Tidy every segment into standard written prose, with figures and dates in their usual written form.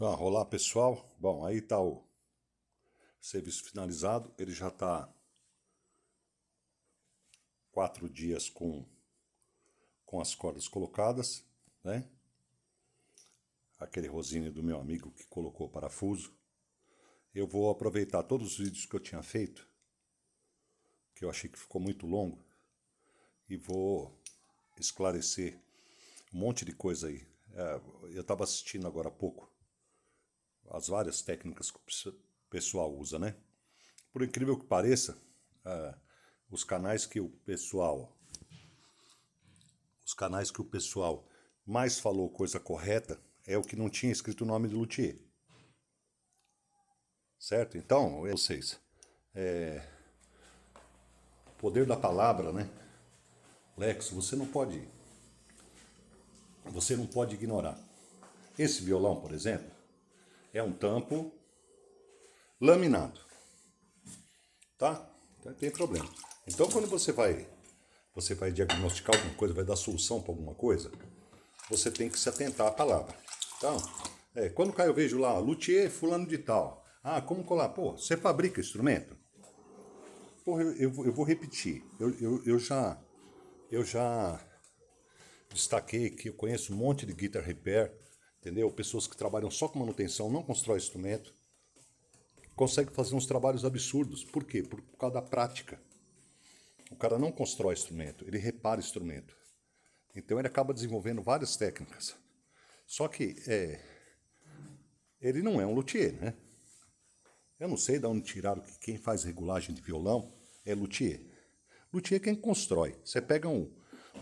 Olá pessoal, bom, aí está o serviço finalizado, ele já está 4 dias com as cordas colocadas, né? Aquele rosínio do meu amigo que colocou o parafuso. Eu vou aproveitar todos os vídeos que eu tinha feito, que eu achei que ficou muito longo, e vou esclarecer um monte de coisa aí. Eu estava assistindo agora há pouco as várias técnicas que o pessoal usa, né? Por incrível que pareça, os canais que o pessoal mais falou coisa correta é o que não tinha escrito o nome do luthier. Certo? Então, vocês, poder da palavra, né? Lex, você não pode ignorar. Esse violão, por exemplo, é um tampo laminado, tá? Não tem problema. Então, quando você vai diagnosticar alguma coisa, vai dar solução para alguma coisa, você tem que se atentar à palavra. Então, quando eu vejo lá, luthier fulano de tal. Ah, como colar? Pô, você fabrica instrumento? Porra, eu vou repetir. Eu já destaquei que eu conheço um monte de guitar repair, entendeu? Pessoas que trabalham só com manutenção, não constroem instrumento, conseguem fazer uns trabalhos absurdos. Por quê? Por causa da prática. O cara não constrói instrumento, ele repara instrumento. Então ele acaba desenvolvendo várias técnicas. Só que ele não é um luthier, né? Eu não sei de onde tiraram que quem faz regulagem de violão é luthier. Luthier é quem constrói. Você pega um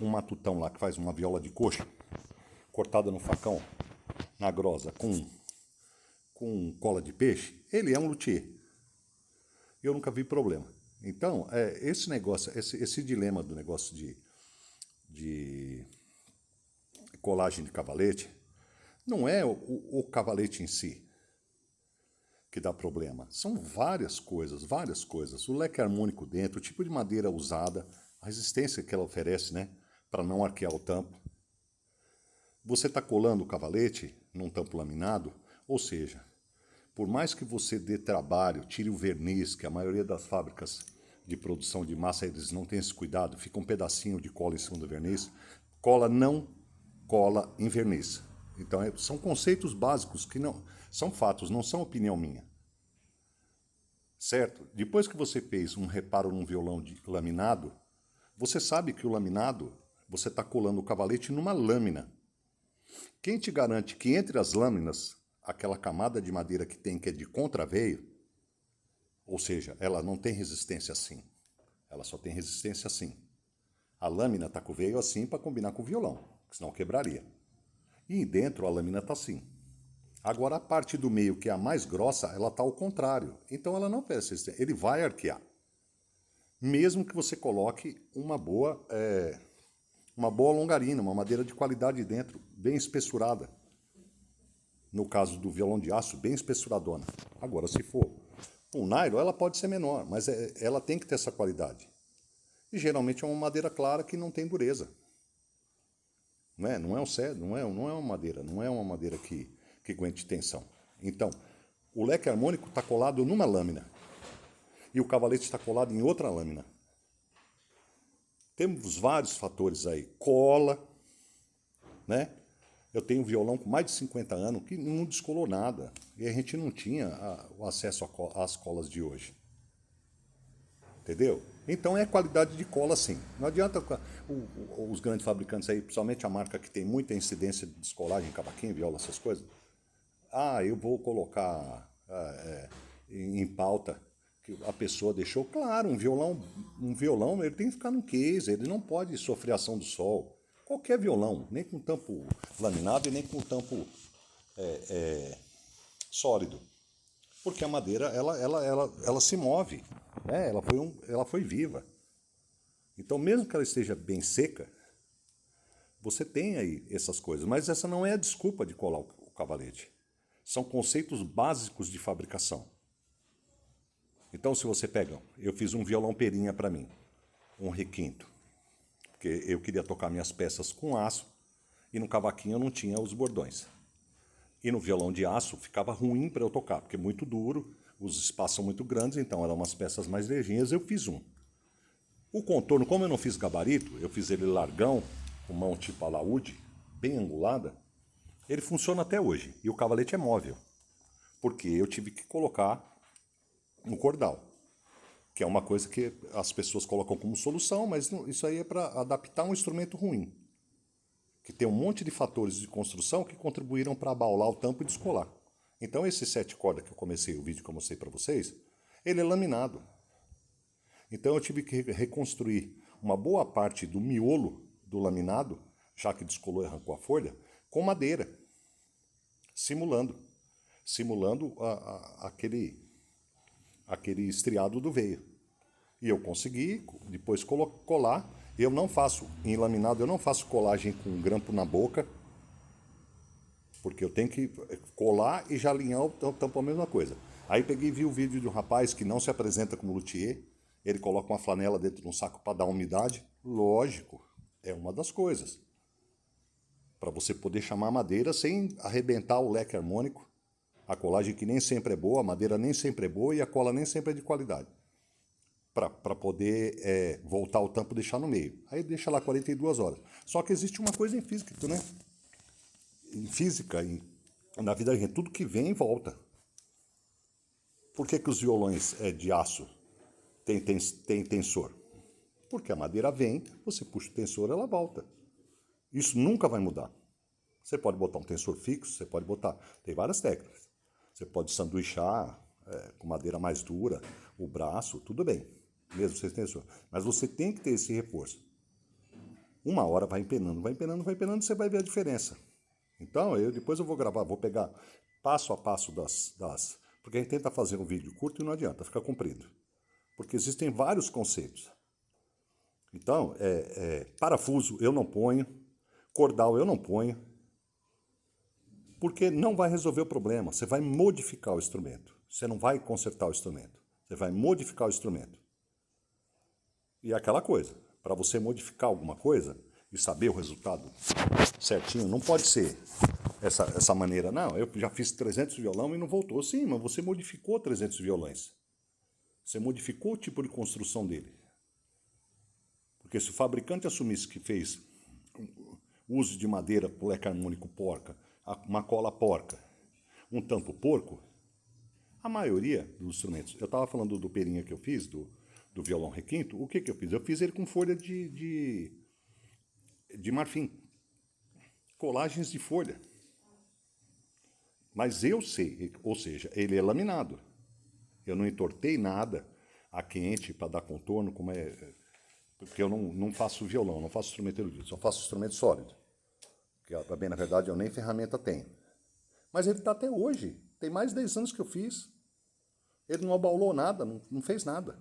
matutão lá que faz uma viola de coxa, cortada no facão, na grosa, com cola de peixe, ele é um luthier. Eu nunca vi problema. Então, esse negócio, esse dilema do negócio de colagem de cavalete, não é o cavalete em si que dá problema. São várias coisas, várias coisas. O leque harmônico dentro, o tipo de madeira usada, a resistência que ela oferece, né, para não arquear o tampo. Você está colando o cavalete num tampo laminado, ou seja, por mais que você dê trabalho, tire o verniz, que a maioria das fábricas de produção de massa eles não têm esse cuidado, fica um pedacinho de cola em cima do verniz, cola não cola em verniz. Então são conceitos básicos que não são fatos, não são opinião minha. Certo? Depois que você fez um reparo num violão de laminado, você sabe que o laminado, você está colando o cavalete numa lâmina. Quem te garante que entre as lâminas, aquela camada de madeira que tem, que é de contraveio, ou seja, ela não tem resistência assim. Ela só tem resistência assim. A lâmina está com o veio assim para combinar com o violão, senão quebraria. E dentro a lâmina está assim. Agora a parte do meio, que é a mais grossa, ela está ao contrário. Então ela não tem resistência. Ele vai arquear. Mesmo que você coloque uma boa longarina, uma madeira de qualidade dentro, bem espessurada. No caso do violão de aço, bem espessuradona. Agora, se for um nylon, ela pode ser menor, mas ela tem que ter essa qualidade. E geralmente é uma madeira clara que não tem dureza. Não é um cedro, não é uma madeira, não é uma madeira que aguente tensão. Então, o leque harmônico está colado numa lâmina e o cavalete está colado em outra lâmina. Temos vários fatores aí. Cola, né? Eu tenho um violão com mais de 50 anos que não descolou nada. E a gente não tinha o acesso às colas de hoje. Entendeu? Então é qualidade de cola sim. Não adianta os grandes fabricantes aí, principalmente a marca que tem muita incidência de descolagem, cavaquinho, viola, essas coisas. Ah, eu vou colocar em pauta que a pessoa deixou. Claro, um violão ele tem que ficar no case, ele não pode sofrer ação do sol. Qualquer violão, nem com tampo laminado e nem com tampo sólido. Porque a madeira, ela se move, né? Ela foi viva. Então, mesmo que ela esteja bem seca, você tem aí essas coisas. Mas essa não é a desculpa de colar o cavalete. São conceitos básicos de fabricação. Então, se você pega, eu fiz um violão perinha para mim, um requinto, porque eu queria tocar minhas peças com aço e no cavaquinho eu não tinha os bordões. E no violão de aço ficava ruim para eu tocar, porque é muito duro, os espaços são muito grandes, então eram umas peças mais levinhas, eu fiz um. O contorno, como eu não fiz gabarito, eu fiz ele largão, com mão tipo alaúde, bem angulada, ele funciona até hoje. E o cavalete é móvel, porque eu tive que colocar no cordal, que é uma coisa que as pessoas colocam como solução, mas isso aí é para adaptar um instrumento ruim, que tem um monte de fatores de construção que contribuíram para abaular o tampo e descolar. Então esse 7 cordas que eu comecei o vídeo que eu mostrei para vocês, ele é laminado. Então eu tive que reconstruir uma boa parte do miolo do laminado, já que descolou e arrancou a folha, com madeira, simulando aquele estriado do veio. E eu consegui depois colar. Eu não faço, em laminado, eu não faço colagem com grampo na boca, porque eu tenho que colar e já alinhar o tampo a mesma coisa. Aí peguei e vi o vídeo de um rapaz que não se apresenta como luthier, ele coloca uma flanela dentro de um saco para dar umidade. Lógico, é uma das coisas. Para você poder chamar a madeira sem arrebentar o leque harmônico. A colagem que nem sempre é boa, a madeira nem sempre é boa e a cola nem sempre é de qualidade. Para poder voltar o tampo e deixar no meio. Aí deixa lá 42 horas. Só que existe uma coisa em física, né? Em física, na vida da gente, tudo que vem volta. Por que os violões de aço tem tensor? Porque a madeira vem, você puxa o tensor, ela volta. Isso nunca vai mudar. Você pode botar um tensor fixo, você pode botar... Tem várias técnicas. Você pode sanduichar com madeira mais dura, o braço, tudo bem. Mesmo sem tensor. Mas você tem que ter esse reforço. Uma hora vai empenando, você vai ver a diferença. Então, depois eu vou gravar, vou pegar passo a passo das... Porque a gente tenta fazer um vídeo curto e não adianta, fica comprido. Porque existem vários conceitos. Então, parafuso eu não ponho, cordal eu não ponho, porque não vai resolver o problema. Você vai modificar o instrumento. Você não vai consertar o instrumento. Você vai modificar o instrumento. E é aquela coisa, para você modificar alguma coisa e saber o resultado certinho, não pode ser essa maneira. Não, eu já fiz 300 violão e não voltou. Sim, mas você modificou 300 violões. Você modificou o tipo de construção dele. Porque se o fabricante assumisse que fez uso de madeira para o leque harmônico porca, uma cola porca, um tampo porco, a maioria dos instrumentos... Eu estava falando do perinha que eu fiz, do violão requinto. O que eu fiz? Eu fiz ele com folha de marfim. Colagens de folha. Mas eu sei, ou seja, ele é laminado. Eu não entortei nada a quente para dar contorno, como é... Porque eu não faço violão, não faço instrumento erudito, só faço instrumento sólido. Que, bem, na verdade, eu nem ferramenta tenho. Mas ele está até hoje. Tem mais de 10 anos que eu fiz. Ele não abaulou nada, não fez nada.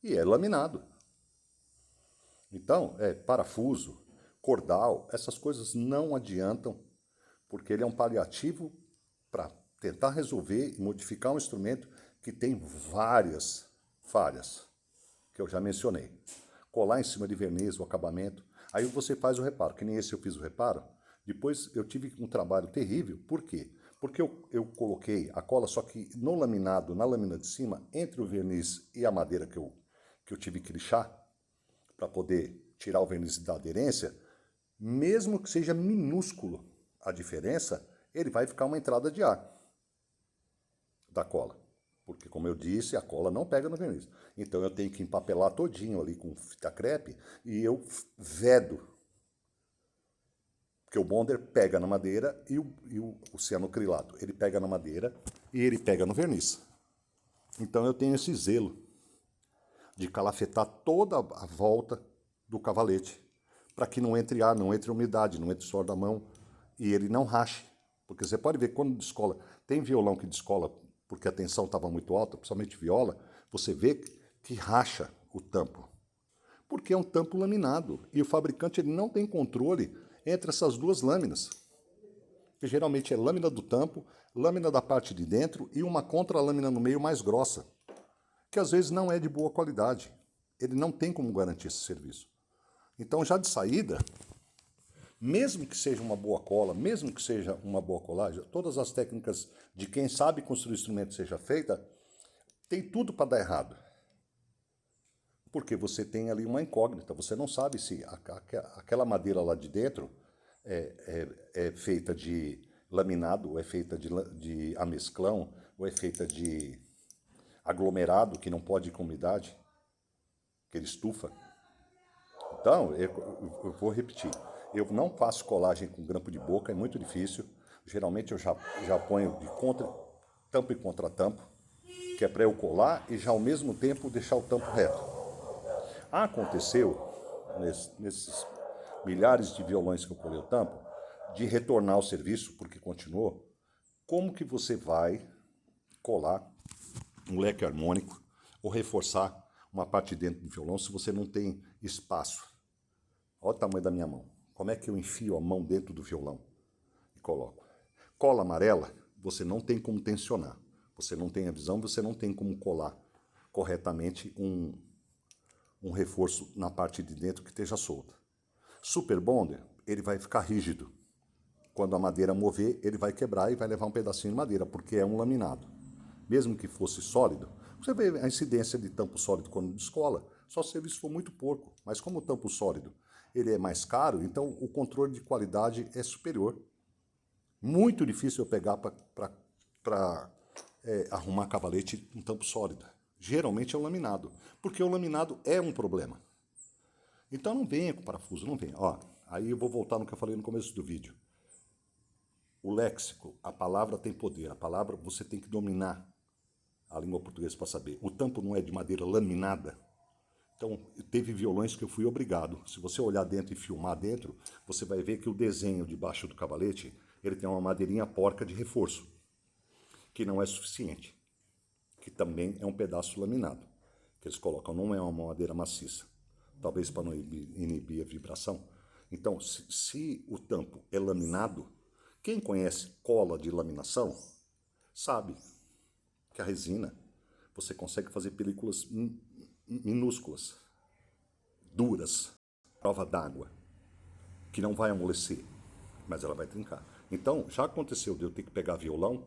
E é laminado. Então, parafuso, cordal, essas coisas não adiantam, porque ele é um paliativo para tentar resolver e modificar um instrumento que tem várias falhas, que eu já mencionei. Colar em cima de verniz, o acabamento, aí você faz o reparo, que nem esse eu fiz o reparo. Depois eu tive um trabalho terrível, por quê? Porque eu coloquei a cola, só que no laminado, na lâmina de cima, entre o verniz e a madeira que eu tive que lixar, para poder tirar o verniz da aderência, mesmo que seja minúsculo a diferença, ele vai ficar uma entrada de ar da cola. Porque, como eu disse, a cola não pega no verniz. Então eu tenho que empapelar todinho ali com fita crepe e eu vedo. Porque o bonder pega na madeira e o cianocrilato, ele pega na madeira e ele pega no verniz. Então eu tenho esse zelo de calafetar toda a volta do cavalete, para que não entre ar, não entre umidade, não entre suor da mão e ele não rache. Porque você pode ver quando descola, tem violão que descola porque a tensão estava muito alta, principalmente viola, você vê que racha o tampo. Porque é um tampo laminado e o fabricante ele não tem controle entre essas duas lâminas. Que geralmente é lâmina do tampo, lâmina da parte de dentro e uma contra-lâmina no meio mais grossa, que às vezes não é de boa qualidade. Ele não tem como garantir esse serviço. Então, já de saída, Mesmo que seja uma boa cola, mesmo que seja uma boa colagem, todas as técnicas de quem sabe construir instrumento seja feita, tem tudo para dar errado. Porque você tem ali uma incógnita, você não sabe se aquela madeira lá de dentro é feita de laminado, ou é feita de amesclão, ou é feita de aglomerado, que não pode ir com umidade, que ele estufa. Então, eu vou repetir, eu não faço colagem com grampo de boca, é muito difícil. Geralmente eu já ponho de tampo e contratampo, que é para eu colar e já ao mesmo tempo deixar o tampo reto. Aconteceu, nesses milhares de violões que eu colei o tampo, de retornar ao serviço, porque continuou. Como que você vai colar um leque harmônico ou reforçar uma parte de dentro do violão se você não tem espaço? Olha o tamanho da minha mão. Como é que eu enfio a mão dentro do violão e coloco? Cola amarela, você não tem como tensionar. Você não tem a visão, você não tem como colar corretamente um reforço na parte de dentro que esteja solta. Super bonder, ele vai ficar rígido. Quando a madeira mover, ele vai quebrar e vai levar um pedacinho de madeira, porque é um laminado. Mesmo que fosse sólido, você vê a incidência de tampo sólido quando descola, só se o serviço for muito porco. Mas como o tampo sólido ele é mais caro, então o controle de qualidade é superior. Muito difícil eu pegar para arrumar cavalete um tampo sólido. Geralmente é o laminado, porque o laminado é um problema. Então não venha com parafuso, não venha. Ó, aí eu vou voltar no que eu falei no começo do vídeo. O léxico, a palavra tem poder, a palavra você tem que dominar a língua portuguesa para saber. O tampo não é de madeira laminada. Então, teve violões que eu fui obrigado. Se você olhar dentro e filmar dentro, você vai ver que o desenho debaixo do cavalete, ele tem uma madeirinha porca de reforço, que não é suficiente, que também é um pedaço laminado, que eles colocam, não é uma madeira maciça, talvez para não inibir a vibração. Então, se o tampo é laminado, quem conhece cola de laminação sabe que a resina, você consegue fazer películas minúsculas, duras, prova d'água, que não vai amolecer, mas ela vai trincar. Então, já aconteceu de eu ter que pegar violão,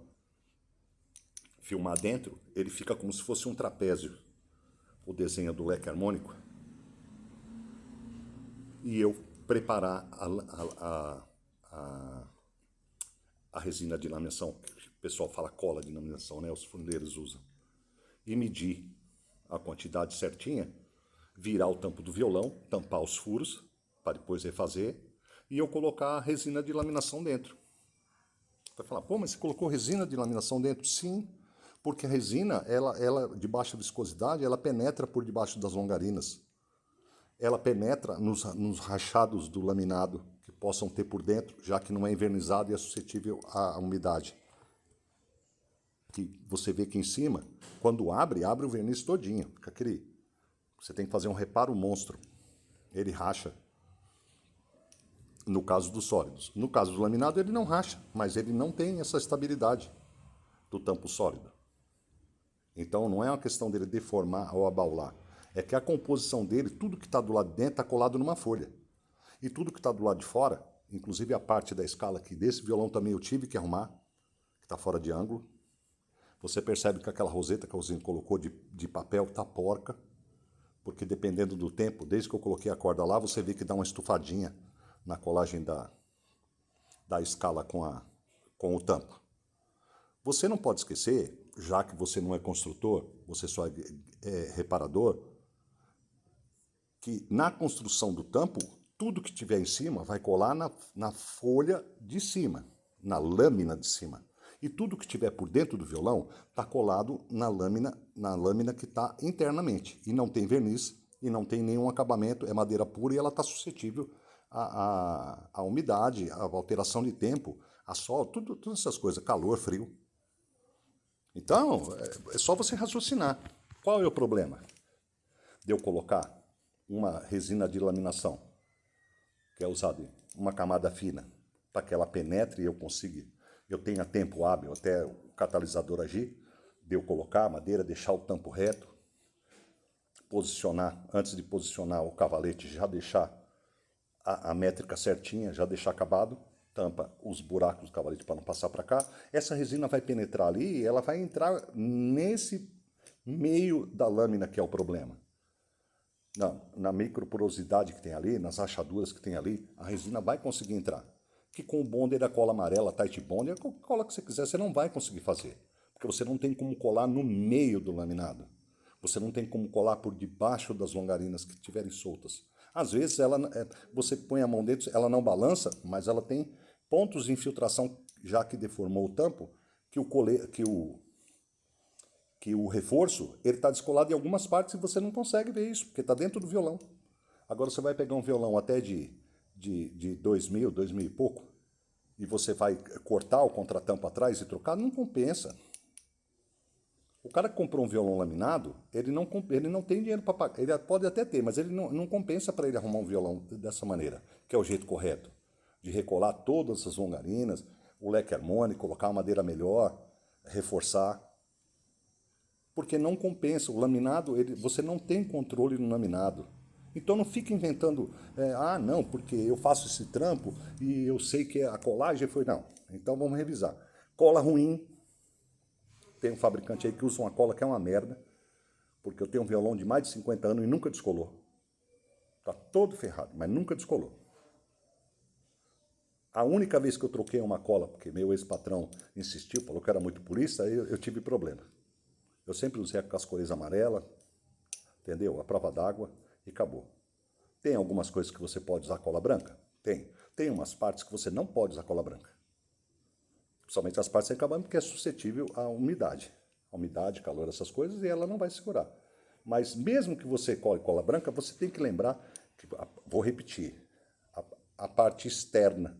filmar dentro, ele fica como se fosse um trapézio, o desenho do leque harmônico, e eu preparar a resina de laminação, que o pessoal fala cola de laminação, né? Os funileiros usam, e medir a quantidade certinha, virar o tampo do violão, tampar os furos, para depois refazer, e eu colocar a resina de laminação dentro. Vai falar, pô, mas você colocou resina de laminação dentro? Sim, porque a resina, ela de baixa viscosidade, ela penetra por debaixo das longarinas. Ela penetra nos rachados do laminado que possam ter por dentro, já que não é envernizado e é suscetível à umidade. Que você vê aqui em cima, quando abre o verniz todinho. Fica aquele, você tem que fazer um reparo monstro. Ele racha. No caso dos sólidos. No caso do laminado, ele não racha, mas ele não tem essa estabilidade do tampo sólido. Então, não é uma questão dele deformar ou abaular. É que a composição dele, tudo que está do lado de dentro, está colado numa folha. E tudo que está do lado de fora, inclusive a parte da escala aqui desse violão também eu tive que arrumar, que está fora de ângulo. Você percebe que aquela roseta que a usina colocou de papel está porca, porque dependendo do tempo, desde que eu coloquei a corda lá, você vê que dá uma estufadinha na colagem da escala com o tampo. Você não pode esquecer, já que você não é construtor, você só é reparador, que na construção do tampo, tudo que tiver em cima vai colar na folha de cima, na lâmina de cima. E tudo que tiver por dentro do violão está colado na lâmina que está internamente. E não tem verniz, e não tem nenhum acabamento, é madeira pura e ela está suscetível à umidade, à alteração de tempo, a sol, todas essas coisas, calor, frio. Então, é só você raciocinar. Qual é o problema de eu colocar uma resina de laminação, que é usada em uma camada fina, para que ela penetre e eu tenha tempo hábil até o catalisador agir, de eu colocar a madeira, deixar o tampo reto, posicionar, antes de posicionar o cavalete, já deixar a métrica certinha, já deixar acabado, tampa os buracos do cavalete para não passar para cá. Essa resina vai penetrar ali e ela vai entrar nesse meio da lâmina que é o problema. Na microporosidade que tem ali, nas rachaduras que tem ali, a resina vai conseguir entrar. Que com o bonder, a cola amarela, tight bonder, a cola que você quiser, você não vai conseguir fazer. Porque você não tem como colar no meio do laminado. Você não tem como colar por debaixo das longarinas que estiverem soltas. Às vezes você põe a mão dentro, ela não balança, mas ela tem pontos de infiltração, já que deformou o tampo, que o reforço ele está descolado em algumas partes e você não consegue ver isso, porque está dentro do violão. Agora você vai pegar um violão até de 2000 e pouco, e você vai cortar o contratampo atrás e trocar, não compensa. O cara que comprou um violão laminado, ele não tem dinheiro para pagar. Ele pode até ter, mas ele não compensa para ele arrumar um violão dessa maneira, que é o jeito correto. De recolar todas as longarinas, o leque harmônico, colocar uma madeira melhor, reforçar. Porque não compensa. O laminado, você não tem controle no laminado. Então não fica inventando, não, porque eu faço esse trampo e eu sei que a colagem foi... Não, então vamos revisar. Cola ruim. Tem um fabricante aí que usa uma cola que é uma merda, porque eu tenho um violão de mais de 50 anos e nunca descolou. Tá todo ferrado, mas nunca descolou. A única vez que eu troquei uma cola, porque meu ex-patrão insistiu, falou que era muito purista, aí eu tive problema. Eu sempre usei com as cores amarelas, entendeu? A prova d'água e acabou. Tem algumas coisas que você pode usar cola branca? Tem. Tem umas partes que você não pode usar cola branca. Principalmente as partes sem acabamento, porque é suscetível à umidade. A umidade, calor, essas coisas, e ela não vai segurar. Mas mesmo que você cole cola branca, você tem que lembrar, que, vou repetir, a parte externa,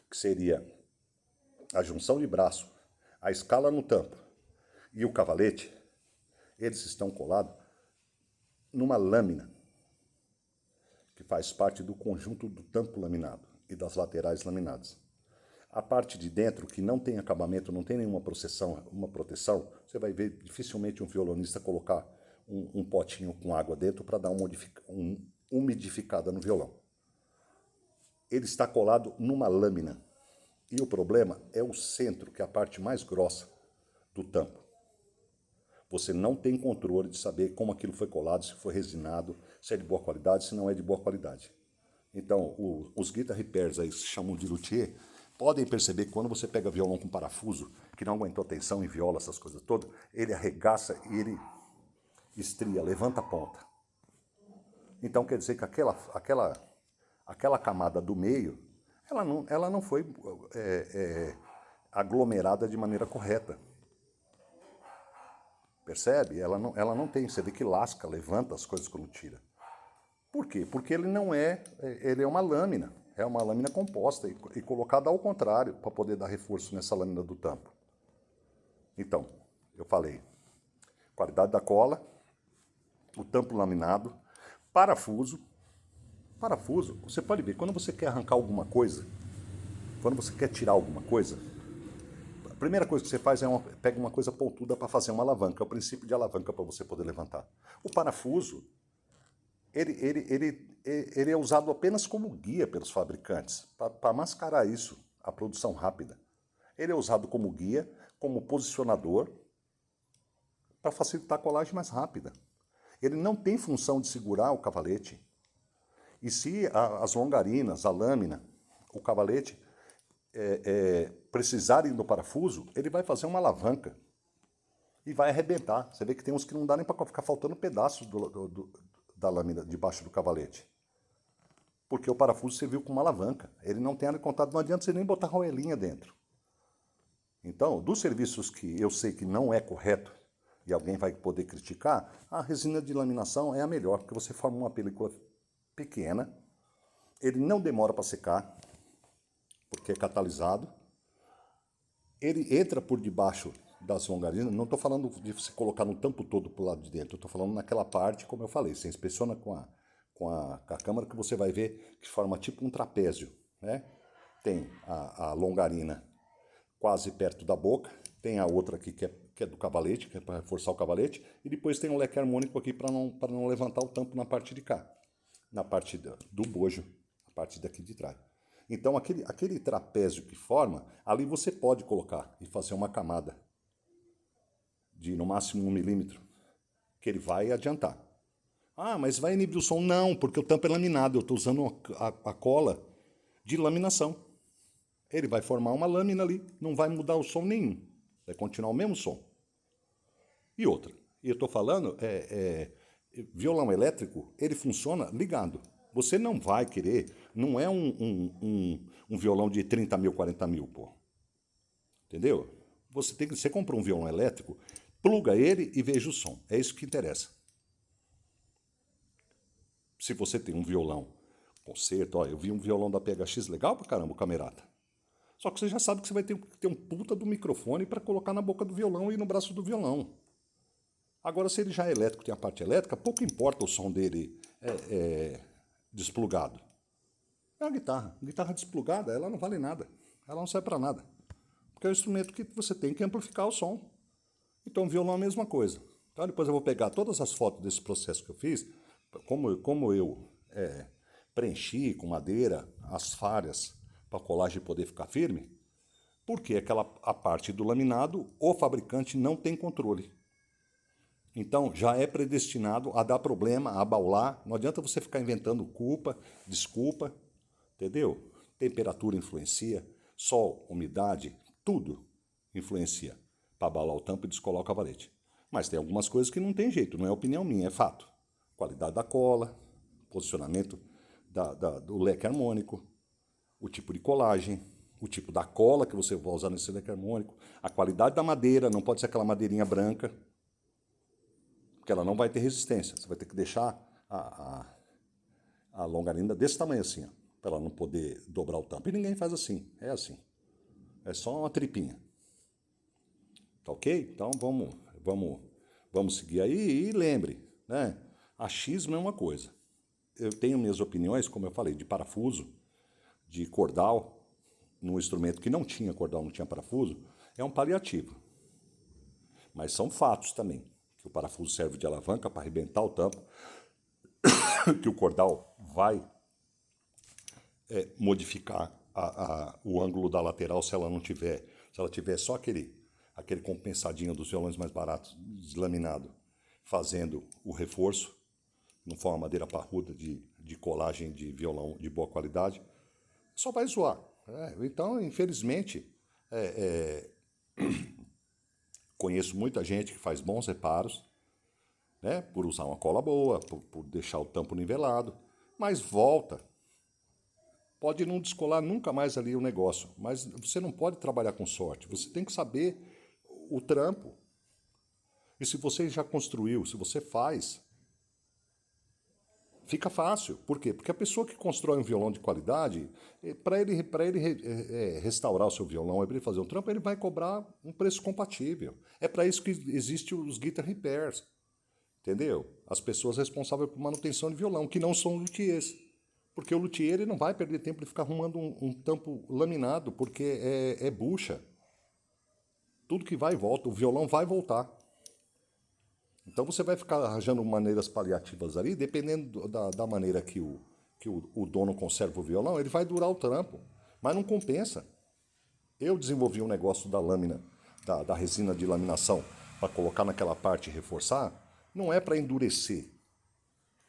que seria a junção de braço, a escala no tampo e o cavalete, eles estão colados numa lâmina, que faz parte do conjunto do tampo laminado e das laterais laminadas. A parte de dentro, que não tem acabamento, não tem nenhuma proteção, você vai ver dificilmente um violonista colocar um potinho com água dentro para dar uma umidificada no violão. Ele está colado numa lâmina. E o problema é o centro, que é a parte mais grossa do tampo. Você não tem controle de saber como aquilo foi colado, se foi resinado, se é de boa qualidade, se não é de boa qualidade. Então, os guitar repairs aí, que se chamam de luthier, podem perceber que quando você pega violão com parafuso, que não aguentou tensão em viola, essas coisas todas, ele arregaça e ele estria, levanta a ponta. Então quer dizer que aquela camada do meio, ela não foi aglomerada de maneira correta. Percebe? Ela não tem, você vê que lasca, levanta as coisas quando tira. Por quê? Porque ele é uma lâmina. É uma lâmina composta e colocada ao contrário para poder dar reforço nessa lâmina do tampo. Então, eu falei, qualidade da cola, o tampo laminado, parafuso. Parafuso, você pode ver, quando você quer arrancar alguma coisa, quando você quer tirar alguma coisa, a primeira coisa que você faz pega uma coisa pontuda para fazer uma alavanca, é o princípio de alavanca para você poder levantar. O parafuso, ele é usado apenas como guia pelos fabricantes, para mascarar isso, a produção rápida. Ele é usado como guia, como posicionador, para facilitar a colagem mais rápida. Ele não tem função de segurar o cavalete. E se as longarinas, a lâmina, o cavalete, precisarem do parafuso, ele vai fazer uma alavanca e vai arrebentar. Você vê que tem uns que não dá nem para ficar faltando pedaços da lâmina debaixo do cavalete. Porque o parafuso serviu como uma alavanca. Ele não tem área de contato, não adianta você nem botar roelinha dentro. Então, dos serviços que eu sei que não é correto, e alguém vai poder criticar, a resina de laminação é a melhor, porque você forma uma película pequena, ele não demora para secar, porque é catalisado, ele entra por debaixo das longarinas, não estou falando de você colocar no tampo todo para o lado de dentro, estou falando naquela parte, como eu falei, você inspeciona com a câmera que você vai ver que forma tipo um trapézio, né? Tem a longarina quase perto da boca, tem a outra aqui que é do cavalete, que é para reforçar o cavalete, e depois tem um leque harmônico aqui para não levantar o tampo na parte de cá, na parte do bojo, parte daqui de trás. Então, aquele trapézio que forma, ali você pode colocar e fazer uma camada de no máximo 1 milímetro, que ele vai adiantar. Ah, mas vai inibir o som? Não, porque o tampo é laminado, eu estou usando a cola de laminação. Ele vai formar uma lâmina ali, não vai mudar o som nenhum, vai continuar o mesmo som. E outra, e eu estou falando, violão elétrico, ele funciona ligado. Você não vai querer, não é um violão de 30 mil, 40 mil, pô. Entendeu? Você compra um violão elétrico, pluga ele e veja o som. É isso que interessa. Se você tem um violão, concerto, ó, eu vi um violão da PHX legal pra caramba, o Camerata. Só que você já sabe que você vai ter que ter um puta do microfone para colocar na boca do violão e no braço do violão. Agora, se ele já é elétrico, tem a parte elétrica, pouco importa o som dele desplugado. É uma guitarra. Guitarra desplugada, ela não vale nada. Ela não serve para nada. Porque é um instrumento que você tem que amplificar o som. Então, o violão é a mesma coisa. Então, depois eu vou pegar todas as fotos desse processo que eu fiz, como eu preenchi com madeira as falhas para a colagem poder ficar firme, porque a parte do laminado, o fabricante não tem controle. Então, já é predestinado a dar problema, a abaular. Não adianta você ficar inventando culpa, desculpa, entendeu? Temperatura influencia, sol, umidade, tudo influencia para abalar o tampo e descolar o cavalete. Mas tem algumas coisas que não tem jeito, não é opinião minha, é fato. Qualidade da cola, posicionamento do leque harmônico, o tipo de colagem, o tipo da cola que você vai usar nesse leque harmônico, a qualidade da madeira, não pode ser aquela madeirinha branca, porque ela não vai ter resistência. Você vai ter que deixar a longarina desse tamanho assim, para ela não poder dobrar o tampo. E ninguém faz assim, é assim. É só uma tripinha. Tá ok? Então vamos seguir aí e lembre, né? Achismo é uma coisa. Eu tenho minhas opiniões, como eu falei, de parafuso, de cordal, num instrumento que não tinha cordal, não tinha parafuso, é um paliativo. Mas são fatos também, que o parafuso serve de alavanca para arrebentar o tampo, que o cordal vai modificar o ângulo da lateral se ela tiver só aquele compensadinho dos violões mais baratos, deslaminado, fazendo o reforço, não for uma madeira parruda de colagem de violão de boa qualidade, só vai zoar. Então, infelizmente, conheço muita gente que faz bons reparos, né, por usar uma cola boa, por deixar o tampo nivelado, mas volta. Pode não descolar nunca mais ali o negócio, mas você não pode trabalhar com sorte. Você tem que saber o trampo. E se você já construiu, se você faz, fica fácil. Por quê? Porque a pessoa que constrói um violão de qualidade, para ele restaurar o seu violão, para ele fazer um trampo, ele vai cobrar um preço compatível. É para isso que existem os guitar repairs. Entendeu? As pessoas responsáveis por manutenção de violão, que não são luthiers. Porque o luthier ele não vai perder tempo de ficar arrumando um tampo laminado, porque é bucha. Tudo que vai e volta, o violão vai voltar. Então você vai ficar arranjando maneiras paliativas ali, dependendo da maneira que o dono conserva o violão, ele vai durar o trampo, mas não compensa. Eu desenvolvi um negócio da lâmina, da resina de laminação, para colocar naquela parte e reforçar, não é para endurecer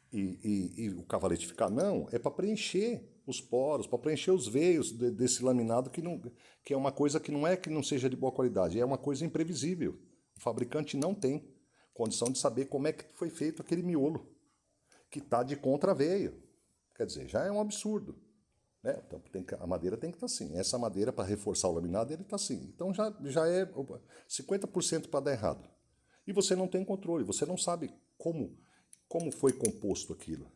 e o cavalete ficar, não, é para preencher os poros, para preencher os veios desse laminado que é uma coisa que não seja de boa qualidade, é uma coisa imprevisível. O fabricante não tem condição de saber como é que foi feito aquele miolo, que está de contraveio. Quer dizer, já é um absurdo. Né? Então, a madeira tem que estar assim. Essa madeira, para reforçar o laminado, ele está assim. Então, já é 50% para dar errado. E você não tem controle, você não sabe como foi composto aquilo.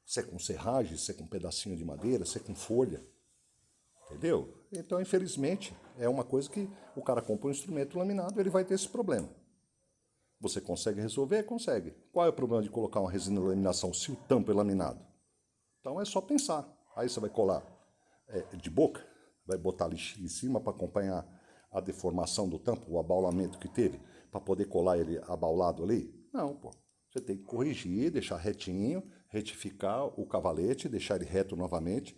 Se é com serragem, se é com um pedacinho de madeira, se é com folha. Entendeu? Então, infelizmente, é uma coisa que o cara compra um instrumento laminado, ele vai ter esse problema. Você consegue resolver? Consegue. Qual é o problema de colocar uma resina de laminação se o tampo é laminado? Então é só pensar. Aí você vai colar de boca, vai botar lixo em cima para acompanhar a deformação do tampo, o abaulamento que teve, para poder colar ele abaulado ali? Não, pô. Você tem que corrigir, deixar retinho, retificar o cavalete, deixar ele reto novamente.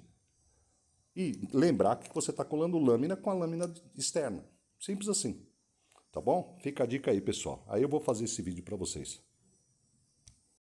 E lembrar que você está colando lâmina com a lâmina externa. Simples assim. Tá bom? Fica a dica aí, pessoal. Aí eu vou fazer esse vídeo para vocês.